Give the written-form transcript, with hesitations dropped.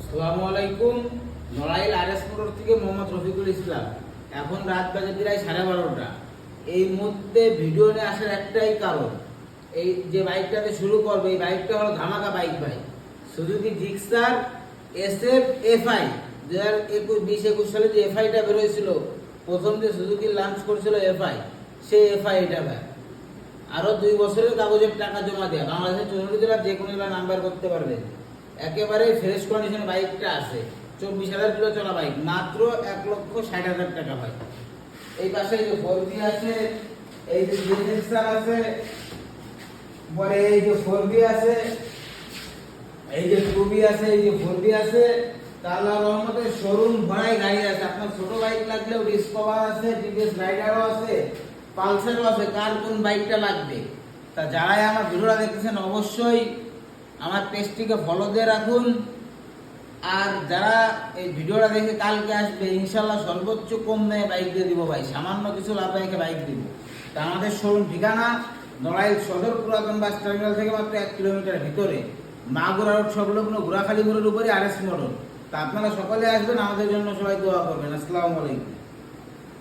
আসসালামু আলাইকুম। Narail RS motor থেকে মোহাম্মদ রফিকুল ইসলাম। এখন রাত বাজে প্রায় 12:30। এই মুহূর্তে ভিডিও নিয়ে আসার একটাই কারণ, এই যে বাইকটাতে শুরু করবে, এই বাইকটা হলো ধামাকা বাইক ভাই। সুজুকি জিক্সার SF FI 2021 সালে যে FIটা বেরোয়ছিল, প্রথম যে সুজুকি লঞ্চ করেছিল FI, সেই FI এটা ভাই। আরো 2 বছরের কাগজের টাকা জমা দেওয়া, বাংলাদেশের 64 জেলার যে কোনো জেলা নাম্বার করতে পারবেন। একেবারে ফ্রেশ কন্ডিশন বাইকটা আছে। 24,000 কিলো চলা বাইক, মাত্র 1,60,000 টাকা ভাই। এই পাশে এই যে 4B আছে, এই যে জিক্সার আছে, পরে এই যে 4B আছে, এই যে 2B আছে, এই যে 4B আছে। আল্লাহর রহমতে শোরুম ভরাই গাড়ি আছে। আপনার ছোট বাইক লাগলেও ডিসকভার আছে, টিভিএস রাইডারও আছে, পালসারও আছে। কার কোন বাইকটা লাগবে? তা যারাই আমার ভিডিওটা দেখতেছেন অবশ্যই আমার পেজটিকে ফলো দিয়ে রাখুন। আর যারা এই ভিডিওটা দেখে কালকে আসবে, ইনশাল্লাহ সর্বোচ্চ কম দামে বাইক দিয়ে দিব ভাই। সামান্য কিছু লাভ রেখে বাইক দিব। তা আমাদের শোরুম ঠিকানা নড়াইল সদর পুরাতন বাস টার্মিনাল থেকে মাত্র 1 কিলোমিটার ভিতরে, মাগুরা রোড সংলগ্ন ঘোড়াখালী মোড়ের উপরে আরএস মোটর। তা আপনারা সকলে আসবেন, আমাদের জন্য সবাই দোয়া করবেন। আসসালামু আলাইকুম।